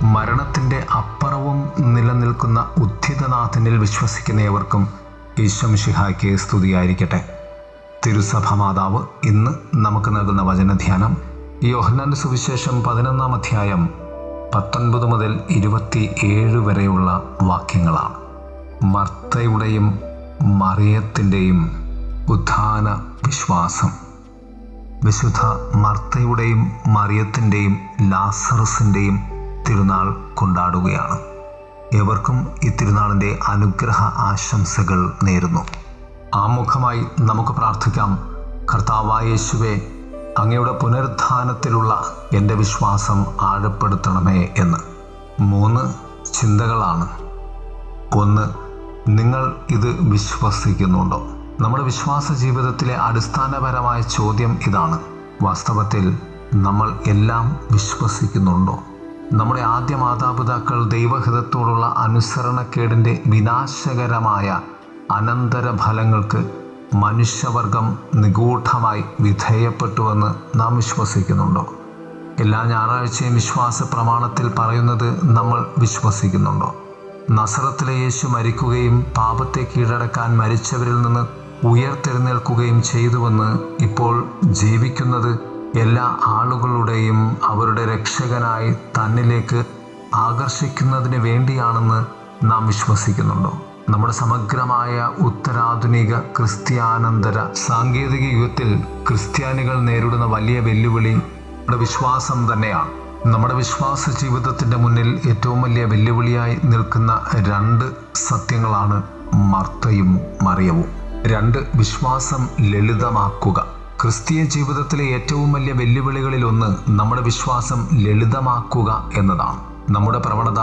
മരണത്തിൻ്റെ അപ്പുറവും നിലനിൽക്കുന്ന ഉദ്ധിതനാഥനിൽ വിശ്വസിക്കുന്ന ഏവർക്കും ഈശോ മിശിഹായ്ക്ക് സ്തുതിയായിരിക്കട്ടെ. തിരുസഭ മാതാവ് ഇന്ന് നമുക്ക് നൽകുന്ന വചനധ്യാനം യോഹന്നാന്റെ സുവിശേഷം 11-ാം അധ്യായം 19 മുതൽ 27 വരെയുള്ള വാക്യങ്ങളാണ്. മർത്തയുടെയും മറിയത്തിൻ്റെയും ഉത്ഥാന വിശ്വാസം. വിശുദ്ധ മർത്തയുടെയും മറിയത്തിൻ്റെയും ലാസറസിൻ്റെയും തിരുനാൾ കൊണ്ടാടുകയാണ്. ഏവർക്കും ഈ തിരുനാളിൻ്റെ അനുഗ്രഹ ആശംസകൾ നേരുന്നു. ആമുഖമായി നമുക്ക് പ്രാർത്ഥിക്കാം. കർത്താവായ യേശുവേ, അങ്ങയുടെ പുനരുത്ഥാനത്തിലുള്ള എൻ്റെ വിശ്വാസം ആഴപ്പെടുത്തണമേ എന്ന്. 3 ചിന്തകളാണ്. 1. നിങ്ങൾ ഇത് വിശ്വസിക്കുന്നുണ്ടോ? നമ്മുടെ വിശ്വാസ ജീവിതത്തിലെ അടിസ്ഥാനപരമായ ചോദ്യം ഇതാണ്. വാസ്തവത്തിൽ നമ്മൾ എല്ലാം വിശ്വസിക്കുന്നുണ്ടോ? നമ്മുടെ ആദ്യ മാതാപിതാക്കൾ ദൈവഹിതത്തോടുള്ള അനുസരണക്കേടിൻ്റെ വിനാശകരമായ അനന്തരഫലങ്ങൾക്ക് മനുഷ്യവർഗം നിഗൂഢമായി വിധേയപ്പെട്ടുവെന്ന് നാം വിശ്വസിക്കുന്നുണ്ടോ? എല്ലാ ഞായറാഴ്ചയും വിശ്വാസ പ്രമാണത്തിൽ പറയുന്നത് നമ്മൾ വിശ്വസിക്കുന്നുണ്ടോ? നസറത്തിലെ യേശു മരിക്കുകയും പാപത്തെ കീഴടക്കാൻ മരിച്ചവരിൽ നിന്ന് ഉയർത്തെഴുന്നേൽക്കുകയും ചെയ്തുവെന്ന് ഇപ്പോൾ ജീവിക്കുന്നത് എല്ലാ ആളുകളുടെയും അവരുടെ രക്ഷകനായി തന്നിലേക്ക് ആകർഷിക്കുന്നതിന് വേണ്ടിയാണെന്ന് നാം വിശ്വസിക്കുന്നുണ്ടോ? നമ്മുടെ സമഗ്രമായ ഉത്തരാധുനിക ക്രിസ്ത്യാനന്തര സാങ്കേതിക യുഗത്തിൽ ക്രിസ്ത്യാനികൾ നേരിടുന്ന വലിയ വെല്ലുവിളി നമ്മുടെ വിശ്വാസം തന്നെയാണ്. നമ്മുടെ വിശ്വാസ ജീവിതത്തിൻ്റെ മുന്നിൽ ഏറ്റവും വലിയ വെല്ലുവിളിയായി നിൽക്കുന്ന 2 സത്യങ്ങളാണ് മർത്തയും മറിയവും. 2. വിശ്വാസം ലളിതമാക്കുക. ക്രിസ്തീയ ജീവിതത്തിലെ ഏറ്റവും വലിയ വെല്ലുവിളികളിലൊന്ന് നമ്മുടെ വിശ്വാസം ലളിതമാക്കുക എന്നതാണ്. നമ്മുടെ പ്രവണത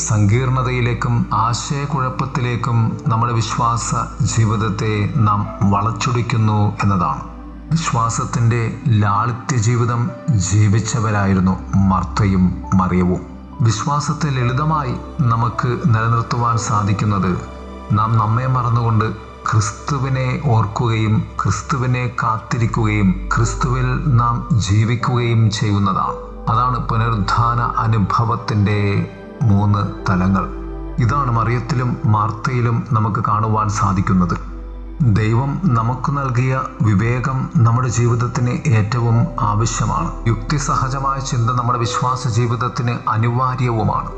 സങ്കീർണതയിലേക്കും ആശയക്കുഴപ്പത്തിലേക്കും നമ്മുടെ വിശ്വാസ ജീവിതത്തെ നാം വളച്ചൊടിക്കുന്നു എന്നതാണ്. വിശ്വാസത്തിൻ്റെ ലാളിത്യ ജീവിതം ജീവിച്ചവരായിരുന്നു മർത്തയും മറിയവും. വിശ്വാസത്തെ ലളിതമായി നമുക്ക് നിലനിർത്തുവാൻ സാധിക്കുന്നത് നാം നമ്മെ മറന്നുകൊണ്ട് ക്രിസ്തുവിനെ ഓർക്കുകയും ക്രിസ്തുവിനെ കാത്തിരിക്കുകയും ക്രിസ്തുവിൽ നാം ജീവിക്കുകയും ചെയ്യുന്നതാണ്. അതാണ് പുനരുദ്ധാന അനുഭവത്തിൻ്റെ 3 തലങ്ങൾ. ഇതാണ് മറിയത്തിലും മാർത്തയിലും നമുക്ക് കാണുവാൻ സാധിക്കുന്നത്. ദൈവം നമുക്ക് നൽകിയ വിവേകം നമ്മുടെ ജീവിതത്തിന് ഏറ്റവും ആവശ്യമാണ്. യുക്തിസഹജമായ ചിന്ത നമ്മുടെ വിശ്വാസ ജീവിതത്തിന് അനിവാര്യവുമാണ്.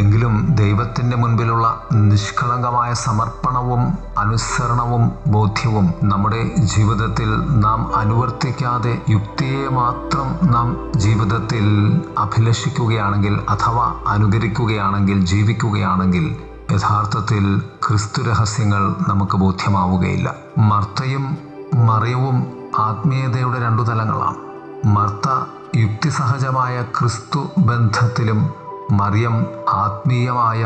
എങ്കിലും ദൈവത്തിൻ്റെ മുൻപിലുള്ള നിഷ്കളങ്കമായ സമർപ്പണവും അനുസരണവും ബോധ്യവും നമ്മുടെ ജീവിതത്തിൽ നാം അനുവർത്തിക്കാതെ യുക്തിയെ മാത്രം നാം ജീവിതത്തിൽ അഭിലഷിക്കുകയാണെങ്കിൽ അഥവാ അനുകരിക്കുകയാണെങ്കിൽ ജീവിക്കുകയാണെങ്കിൽ യഥാർത്ഥത്തിൽ ക്രിസ്തു രഹസ്യങ്ങൾ നമുക്ക് ബോധ്യമാവുകയില്ല. മർത്തയും മറിയവും ആത്മീയതയുടെ 2 തലങ്ങളാണ്. മർത്ത യുക്തിസഹജമായ ക്രിസ്തു ബന്ധത്തിലും മറിയം ആത്മീയമായ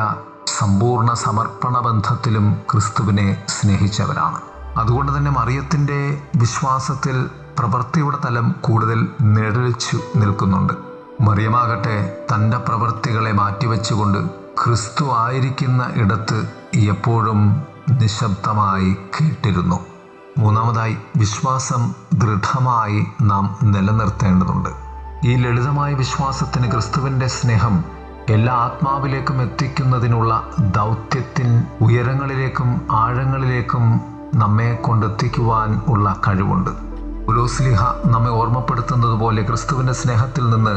സമ്പൂർണ്ണ സമർപ്പണ ബന്ധത്തിലും ക്രിസ്തുവിനെ സ്നേഹിച്ചവരാണ്. അതുകൊണ്ട് തന്നെ മറിയത്തിൻ്റെ വിശ്വാസത്തിൽ പ്രവൃത്തിയുടെ തലം കൂടുതൽ നിഴലിച്ചു നിൽക്കുന്നുണ്ട്. മറിയമാകട്ടെ തൻ്റെ പ്രവൃത്തികളെ മാറ്റിവെച്ചുകൊണ്ട് ക്രിസ്തു ആയിരിക്കുന്ന ഇടത്ത് എപ്പോഴും നിശബ്ദമായി കേട്ടിരുന്നു. 3. വിശ്വാസം ദൃഢമായി നാം നിലനിർത്തേണ്ടതുണ്ട്. ഈ ലളിതമായ വിശ്വാസത്തിന് ക്രിസ്തുവിൻ്റെ സ്നേഹം എല്ലാ ആത്മാവിലേക്കും എത്തിക്കുന്നതിനുള്ള ദൗത്യത്തിൻ ഉയരങ്ങളിലേക്കും ആഴങ്ങളിലേക്കും നമ്മെ കൊണ്ടെത്തിക്കുവാൻ ഉള്ള കഴിവുണ്ട്. പൗലോസ്ലീഹ നമ്മെ ഓർമ്മപ്പെടുത്തുന്നത് പോലെ ക്രിസ്തുവിൻ്റെ സ്നേഹത്തിൽ നിന്ന്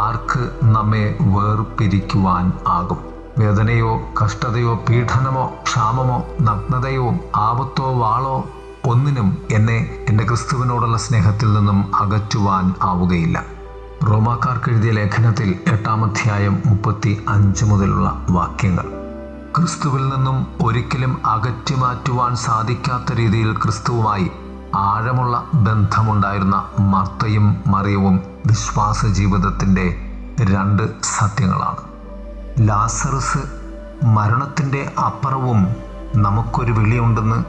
ആർക്ക് നമ്മെ വേർപിരിക്കുവാൻ ആകും? വേദനയോ കഷ്ടതയോ പീഡനമോ ക്ഷാമമോ നഗ്നതയോ ആപത്തോ വാളോ ഒന്നിനും എന്നെ എൻ്റെ ക്രിസ്തുവിനോടുള്ള സ്നേഹത്തിൽ നിന്നും അകറ്റുവാൻ ആവുകയില്ല. റോമാക്കാർക്ക് എഴുതിയ ലേഖനത്തിൽ 8-ാം അധ്യായം 35 മുതലുള്ള വാക്യങ്ങൾ. ക്രിസ്തുവിൽ നിന്നും ഒരിക്കലും അകറ്റി മാറ്റുവാൻ സാധിക്കാത്ത രീതിയിൽ ക്രിസ്തുവുമായി ആഴമുള്ള ബന്ധമുണ്ടായിരുന്ന മർത്തയും മറിയവും വിശ്വാസ ജീവിതത്തിൻ്റെ 2 സത്യങ്ങളാണ്. ലാസറസ് മരണത്തിൻ്റെ അപ്പുറവും നമുക്കൊരു വിളിയുണ്ടെന്ന്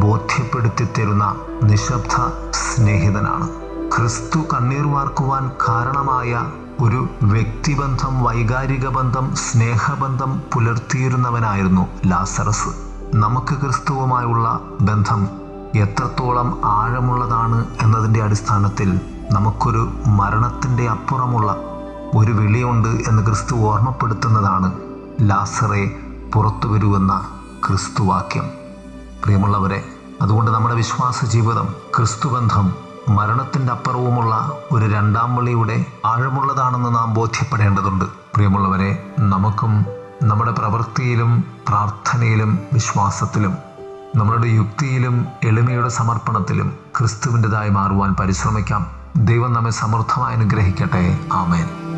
ബോധ്യപ്പെടുത്തി തരുന്ന നിശബ്ദ സ്നേഹിതനാണ്. ക്രിസ്തു കണ്ണീർ വാർക്കുവാൻ കാരണമായ ഒരു വ്യക്തിബന്ധം, വൈകാരിക ബന്ധം, സ്നേഹബന്ധം പുലർത്തിയിരുന്നവനായിരുന്നു ലാസറസ്. നമുക്ക് ക്രിസ്തുവുമായുള്ള ബന്ധം എത്രത്തോളം ആഴമുള്ളതാണ് എന്നതിൻ്റെ അടിസ്ഥാനത്തിൽ നമുക്കൊരു മരണത്തിൻ്റെ അപ്പുറമുള്ള ഒരു വിളിയുണ്ട് എന്ന് ക്രിസ്തു ഓർമ്മപ്പെടുത്തുന്നതാണ് ലാസറേ പുറത്തു വരുമെന്ന ക്രിസ്തുവാക്യം. പ്രിയമുള്ളവരെ, അതുകൊണ്ട് നമ്മുടെ വിശ്വാസ ജീവിതം, ക്രിസ്തുബന്ധം മരണത്തിൻ്റെ അപ്പുറവുമുള്ള ഒരു രണ്ടാം വിളിയുടെ ആഴമുള്ളതാണെന്ന് നാം ബോധ്യപ്പെടേണ്ടതുണ്ട്. പ്രിയമുള്ളവരെ, നമുക്കും നമ്മുടെ പ്രവൃത്തിയിലും പ്രാർത്ഥനയിലും വിശ്വാസത്തിലും നമ്മളുടെ യുക്തിയിലും എളിമയുടെ സമർപ്പണത്തിലും ക്രിസ്തുവിൻ്റെതായി മാറുവാൻ പരിശ്രമിക്കാം. ദൈവം നമ്മെ സമൃദ്ധമായി അനുഗ്രഹിക്കട്ടെ. ആമേൻ.